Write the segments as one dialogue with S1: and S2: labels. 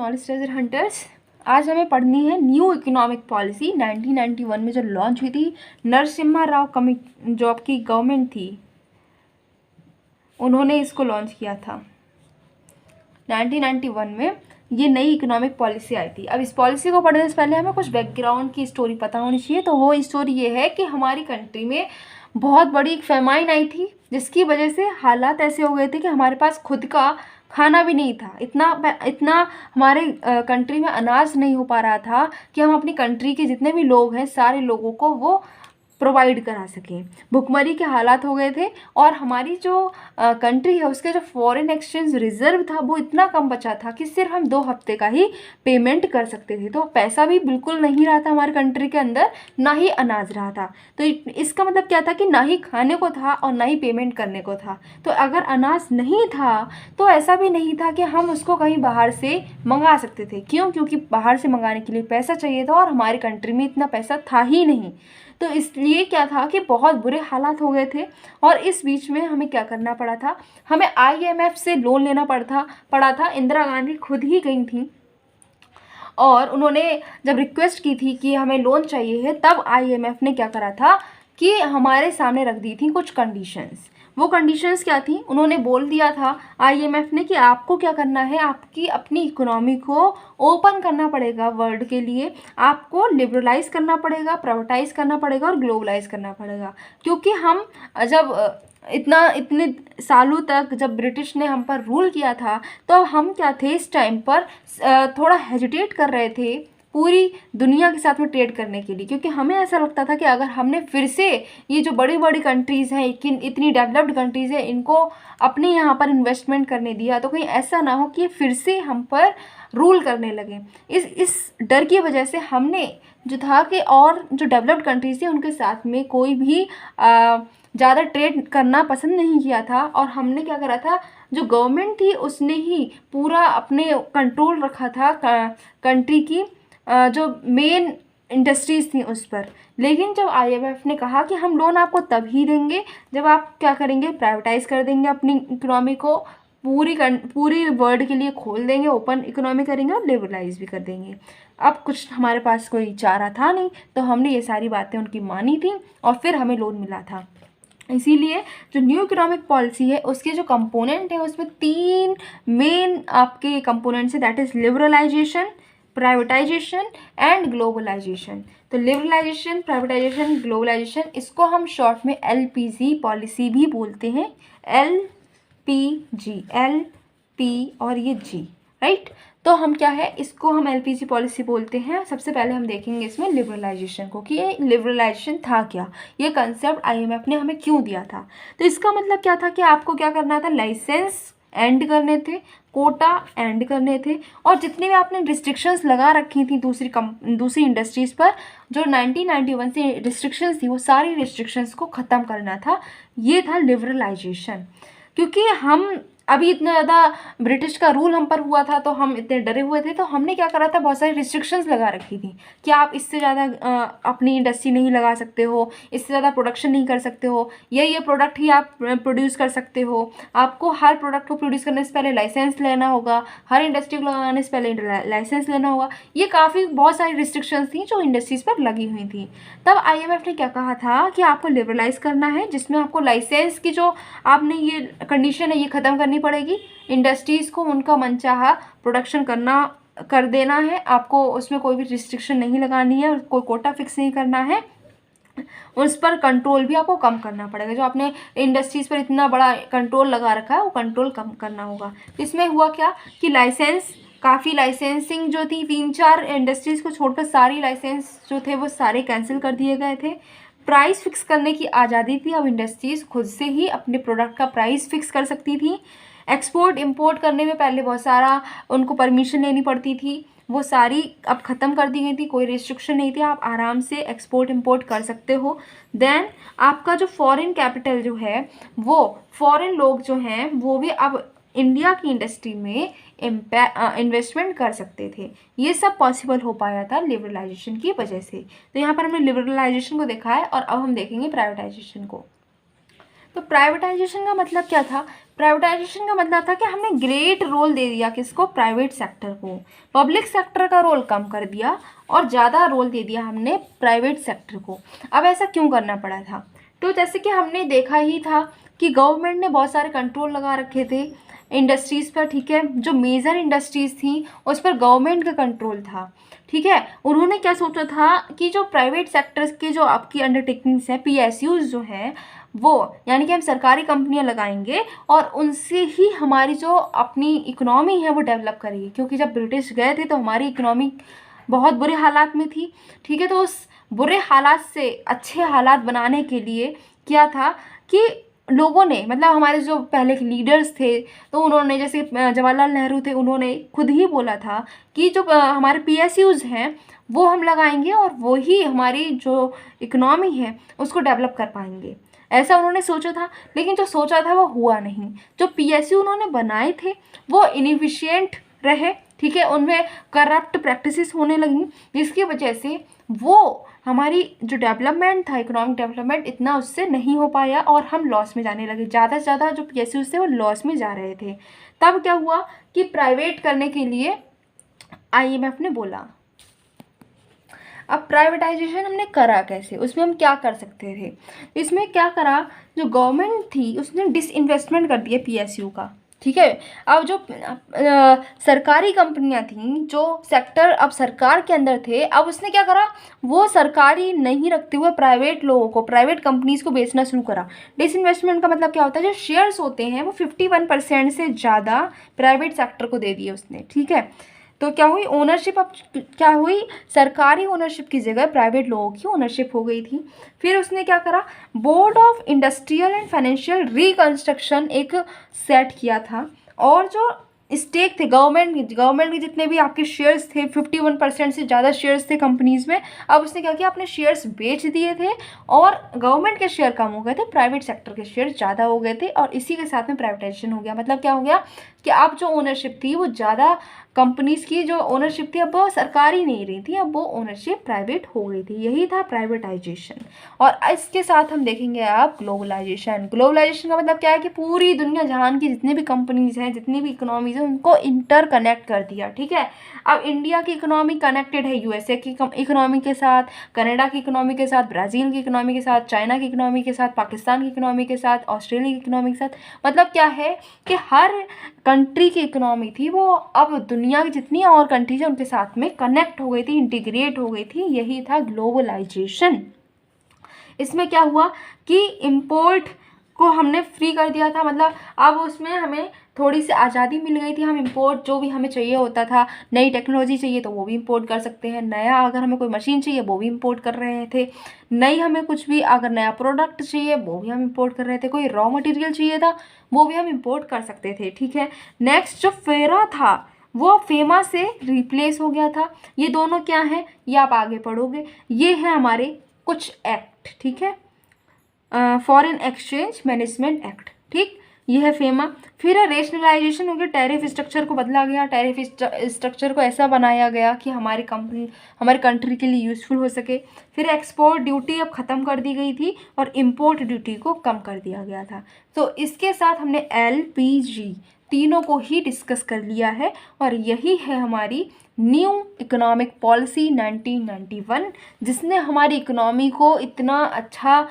S1: Knowledge treasure hunters. आज हमें पढ़नी है न्यू इकोनॉमिक पॉलिसी 1991 में जो लॉन्च हुई थी। नरसिम्हा राव जो आपकी गवर्नमेंट थी, उन्होंने इसको लॉन्च किया था 1991 में। ये नई इकोनॉमिक पॉलिसी आई थी। अब इस पॉलिसी को पढ़ने से पहले हमें कुछ बैकग्राउंड की स्टोरी पता होनी चाहिए। तो वो स्टोरी ये है कि हमारी कंट्री में बहुत बड़ी एक फेमाइन आई थी, जिसकी वजह से हालात ऐसे हो गए थे कि हमारे पास खुद का खाना भी नहीं था। इतना हमारे कंट्री में अनाज नहीं हो पा रहा था कि हम अपनी कंट्री के जितने भी लोग हैं सारे लोगों को वो प्रोवाइड करा सकें। भुखमरी के हालात हो गए थे और हमारी जो कंट्री है उसके जो फॉरेन एक्सचेंज रिजर्व था वो इतना कम बचा था कि सिर्फ हम 2 हफ्ते का ही पेमेंट कर सकते थे। तो पैसा भी बिल्कुल नहीं रहा था हमारे कंट्री के अंदर, ना ही अनाज रहा था। तो इसका मतलब क्या था कि ना ही खाने को था और ना ही पेमेंट करने को था। तो अगर अनाज नहीं था तो ऐसा भी नहीं था कि हम उसको कहीं बाहर से मंगा सकते थे। क्यों? क्योंकि बाहर से मंगाने के लिए पैसा चाहिए था और हमारी कंट्री में इतना पैसा था ही नहीं। तो इसलिए क्या था कि बहुत बुरे हालात हो गए थे। और इस बीच में हमें क्या करना पड़ा था, हमें IMF से लोन लेना पड़ा था। इंदिरा गांधी खुद ही गई थी और उन्होंने जब रिक्वेस्ट की थी कि हमें लोन चाहिए है, तब IMF ने क्या करा था कि हमारे सामने रख दी थी कुछ कंडीशंस। वो कंडीशंस क्या थी? उन्होंने बोल दिया था IMF ने कि आपको क्या करना है, आपकी अपनी इकोनॉमी को ओपन करना पड़ेगा वर्ल्ड के लिए, आपको लिबरलाइज करना पड़ेगा, प्राइवेटाइज करना पड़ेगा और ग्लोबलाइज करना पड़ेगा। क्योंकि हम जब इतने सालों तक जब ब्रिटिश ने हम पर रूल किया था तो हम क्या थे, इस टाइम पर थोड़ा हेजिटेट कर रहे थे पूरी दुनिया के साथ में ट्रेड करने के लिए। क्योंकि हमें ऐसा लगता था कि अगर हमने फिर से ये जो बड़ी बड़ी कंट्रीज़ हैं, इतनी डेवलप्ड कंट्रीज़ हैं, इनको अपने यहाँ पर इन्वेस्टमेंट करने दिया तो कहीं ऐसा ना हो कि फिर से हम पर रूल करने लगे। इस डर की वजह से हमने जो था कि और जो डेवलप्ड कंट्रीज़ थी उनके साथ में कोई भी ज़्यादा ट्रेड करना पसंद नहीं किया था। और हमने क्या करा था, जो गवर्नमेंट थी उसने ही पूरा अपने कंट्रोल रखा था कंट्री की जो मेन इंडस्ट्रीज़ थी उस पर। लेकिन जब IMF ने कहा कि हम लोन आपको तब ही देंगे जब आप क्या करेंगे, प्राइवेटाइज कर देंगे अपनी इकोनॉमी को, पूरी वर्ल्ड के लिए खोल देंगे, ओपन इकोनॉमी करेंगे और लिबरलाइज भी कर देंगे। अब कुछ हमारे पास कोई चारा था नहीं, तो हमने ये सारी बातें उनकी मानी थी और फिर हमें लोन मिला था। इसीलिए जो न्यू इकोनॉमिक पॉलिसी है उसके जो कंपोनेंट है उसमें 3 मेन आपके कंपोनेंट्स है, that is liberalisation, privatisation and globalisation. तो लिबरलाइजेशन, प्राइवेटाइजेशन, ग्लोबलाइजेशन, इसको हम शॉर्ट में LPG पॉलिसी भी बोलते हैं। LPG, LP और ये G, राइट। तो हम क्या है, इसको हम LPG पॉलिसी बोलते हैं। सबसे पहले हम देखेंगे इसमें लिबरलाइजेशन को कि ये लिबरलाइजेशन था क्या, ये कंसेप्ट IMF ने हमें क्यों दिया था। तो इसका मतलब क्या था कि आपको क्या करना था, लाइसेंस एंड करने थे, कोटा एंड करने थे, और जितनी भी आपने रिस्ट्रिक्शंस लगा रखी थी दूसरी इंडस्ट्रीज़ पर, जो 1991 से रिस्ट्रिक्शंस थी, वो सारी रिस्ट्रिक्शंस को ख़त्म करना था। ये था लिबरलाइजेशन। क्योंकि हम अभी इतना ज़्यादा ब्रिटिश का रूल हम पर हुआ था तो हम इतने डरे हुए थे, तो हमने क्या करा था, बहुत सारी रिस्ट्रिक्शंस लगा रखी थी कि आप इससे ज़्यादा अपनी इंडस्ट्री नहीं लगा सकते हो, इससे ज़्यादा प्रोडक्शन नहीं कर सकते हो, ये प्रोडक्ट ही आप प्रोड्यूस कर सकते हो, आपको हर प्रोडक्ट को प्रोड्यूस करने से पहले लाइसेंस लेना होगा, हर इंडस्ट्री को लगाने से पहले लाइसेंस लेना होगा। ये बहुत सारी रिस्ट्रिक्शंस थी जो इंडस्ट्रीज़ पर लगी हुई थी। तब IMF ने क्या कहा था कि आपको लिबरलाइज करना है, जिसमें आपको लाइसेंस की जो आपने ये कंडीशन है ये ख़त्म करनी पड़ेगी। इंडस्ट्रीज़ को उनका मनचाहा प्रोडक्शन कर देना है, आपको उसमें कोई भी रिस्ट्रिक्शन नहीं लगानी है, कोई कोटा फिक्स नहीं करना है, उस पर कंट्रोल भी आपको कम करना पड़ेगा। जो आपने इंडस्ट्रीज़ पर इतना बड़ा कंट्रोल लगा रखा है वो कंट्रोल कम करना होगा। इसमें हुआ क्या कि काफ़ी लाइसेंसिंग जो थी, 3-4 इंडस्ट्रीज़ को छोड़कर सारी लाइसेंस जो थे वो सारे कैंसिल कर दिए गए थे। प्राइस फिक्स करने की आज़ादी थी, अब इंडस्ट्रीज़ खुद से ही अपने प्रोडक्ट का प्राइस फिक्स कर सकती थी। एक्सपोर्ट इंपोर्ट करने में पहले बहुत सारा उनको परमिशन लेनी पड़ती थी, वो सारी अब ख़त्म कर दी गई थी, कोई रिस्ट्रिक्शन नहीं थी, आप आराम से एक्सपोर्ट इंपोर्ट कर सकते हो। देन आपका जो फॉरेन कैपिटल जो है, वो फॉरेन लोग जो हैं वो भी अब इंडिया की इंडस्ट्री में इन्वेस्टमेंट कर सकते थे। ये सब पॉसिबल हो पाया था लिबरलाइजेशन की वजह से। तो यहाँ पर हमने लिबरलाइजेशन को देखा है और अब हम देखेंगे प्राइवेटाइजेशन को। तो प्राइवेटाइजेशन का मतलब क्या था? प्राइवेटाइजेशन का मतलब था कि हमने ग्रेट रोल दे दिया किसको? प्राइवेट सेक्टर को। पब्लिक सेक्टर का रोल कम कर दिया और ज़्यादा रोल दे दिया हमने प्राइवेट सेक्टर को। अब ऐसा क्यों करना पड़ा था? तो जैसे कि हमने देखा ही था कि गवर्नमेंट ने बहुत सारे कंट्रोल लगा रखे थे इंडस्ट्रीज़ पर, ठीक है। जो मेजर इंडस्ट्रीज़ थी उस पर गवर्नमेंट का कंट्रोल था, ठीक है। उन्होंने क्या सोचा था कि जो प्राइवेट सेक्टर्स के जो आपकी अंडरटेकिंग्स हैं, PSUs जो हैं, वो यानी कि हम सरकारी कंपनियां लगाएंगे और उनसे ही हमारी जो अपनी इकोनॉमी है वो डेवलप करेगी। क्योंकि जब ब्रिटिश गए थे तो हमारी इकोनॉमी बहुत बुरे हालात में थी, ठीक है। तो उस बुरे हालात से अच्छे हालात बनाने के लिए क्या था कि लोगों ने, मतलब हमारे जो पहले के लीडर्स थे, तो उन्होंने, जैसे जवाहरलाल नेहरू थे, उन्होंने खुद ही बोला था कि जो हमारे PSUs हैं वो हम लगाएंगे और वो ही हमारी जो इकोनॉमी है उसको डेवलप कर पाएंगे। ऐसा उन्होंने सोचा था, लेकिन जो सोचा था वो हुआ नहीं। जो PSU उन्होंने बनाए थे वो इनएफिशिएंट रहे, ठीक है। उनमें करप्ट प्रैक्टिसेस होने लगी, जिसकी वजह से वो हमारी जो डेवलपमेंट था, इकोनॉमिक डेवलपमेंट, इतना उससे नहीं हो पाया और हम लॉस में जाने लगे। ज़्यादा से ज़्यादा जो PSUs थे वो लॉस में जा रहे थे। तब क्या हुआ कि प्राइवेट करने के लिए IMF ने बोला। अब प्राइवेटाइजेशन हमने करा कैसे? उसमें हम क्या कर सकते थे? इसमें क्या करा, जो गवर्नमेंट थी उसने डिसइन्वेस्टमेंट कर दिया PSU का, ठीक है। अब जो सरकारी कंपनियां थीं, जो सेक्टर अब सरकार के अंदर थे, अब उसने क्या करा, वो सरकारी नहीं रखते हुए प्राइवेट लोगों को, प्राइवेट कंपनीज़ को बेचना शुरू करा। डिसइन्वेस्टमेंट का मतलब क्या होता है? जो शेयर्स होते हैं वो 51% से ज़्यादा प्राइवेट सेक्टर को दे दिए उसने, ठीक है। तो क्या हुई, ओनरशिप अब क्या हुई, सरकारी ओनरशिप की जगह प्राइवेट लोगों की ओनरशिप हो गई थी। फिर उसने क्या करा, board of industrial and financial reconstruction एक सेट किया था, और जो स्टेक थे गवर्नमेंट के जितने भी आपके शेयर्स थे, 51% से ज़्यादा शेयर्स थे कंपनीज़ में, अब उसने क्या किया, अपने शेयर्स बेच दिए थे और गवर्नमेंट के शेयर कम हो गए थे, प्राइवेट सेक्टर के शेयर ज़्यादा हो गए थे, और इसी के साथ में प्राइवेटाइजेशन हो गया। मतलब क्या हो गया कि अब जो ओनरशिप थी वो ज़्यादा, कंपनीज़ की जो ओनरशिप थी अब वो सरकारी नहीं रही थी, अब वो ओनरशिप प्राइवेट हो गई थी। यही था प्राइवेटाइजेशन। और इसके साथ हम देखेंगे आप ग्लोबलाइजेशन। ग्लोबलाइजेशन का मतलब क्या है कि पूरी दुनिया जहान की जितनी भी कंपनीज़ हैं, जितनी भी इकोनॉमीज़ हैं, उनको इंटर कनेक्ट कर दिया, ठीक है। अब इंडिया की इकोनॉमी कनेक्टेड है USA की इकोनॉमी के साथ, कनाडा की इकोनॉमी के साथ, ब्राज़ील की इकोनॉमी के साथ, चाइना की इकोनॉमी के साथ, पाकिस्तान की इकोनॉमी के साथ, ऑस्ट्रेलिया की इकोनॉमी के साथ। मतलब क्या है कि हर कंट्री की इकोनॉमी थी वो अब दुनिया की जितनी और कंट्रीज हैं उनके साथ में कनेक्ट हो गई थी, इंटीग्रेट हो गई थी। यही था ग्लोबलाइजेशन। इसमें क्या हुआ कि इंपोर्ट को हमने फ्री कर दिया था, मतलब अब उसमें हमें थोड़ी सी आज़ादी मिल गई थी। हम इंपोर्ट जो भी हमें चाहिए होता था, नई टेक्नोलॉजी चाहिए तो वो भी इंपोर्ट कर सकते हैं, नया अगर हमें कोई मशीन चाहिए वो भी इंपोर्ट कर रहे थे, नई हमें कुछ भी अगर नया प्रोडक्ट चाहिए वो भी हम इंपोर्ट कर रहे थे, कोई रॉ मटेरियल चाहिए था वो भी हम इंपोर्ट कर सकते थे, ठीक है। नेक्स्ट जो फेरा था वो फेमा से रिप्लेस हो गया था। ये दोनों क्या हैं ये आप आगे पढ़ोगे। ये है हमारे कुछ एक्ट, ठीक है, फॉरेन एक्सचेंज मैनेजमेंट एक्ट, ठीक, ये है फेमा। फिर रेशनलाइजेशन हो गया, टैरिफ स्ट्रक्चर को बदला गया, टैरिफ स्ट्रक्चर को ऐसा बनाया गया कि हमारी कंट्री के लिए यूज़फुल हो सके। फिर एक्सपोर्ट ड्यूटी अब ख़त्म कर दी गई थी और इंपोर्ट ड्यूटी को कम कर दिया गया था। तो इसके साथ हमने LPG तीनों को ही डिस्कस कर लिया है, और यही है हमारी न्यू इकोनॉमिक पॉलिसी 1991, जिसने हमारी इकोनॉमी को इतना अच्छा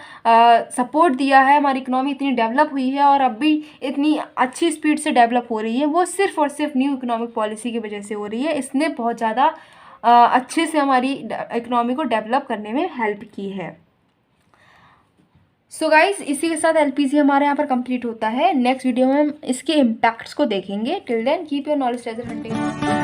S1: सपोर्ट दिया है। हमारी इकोनॉमी इतनी डेवलप हुई है और अब भी इतनी अच्छी स्पीड से डेवलप हो रही है, वो सिर्फ और सिर्फ न्यू इकोनॉमिक पॉलिसी की वजह से हो रही है। इसने बहुत ज़्यादा अच्छे से हमारी इकोनॉमी को डेवलप करने में हेल्प की है। सो गाइस, इसी के साथ LPG हमारे यहाँ पर कंप्लीट होता है। नेक्स्ट वीडियो में हम इसके इम्पैक्ट्स को देखेंगे। Till then keep your knowledge treasure hunting.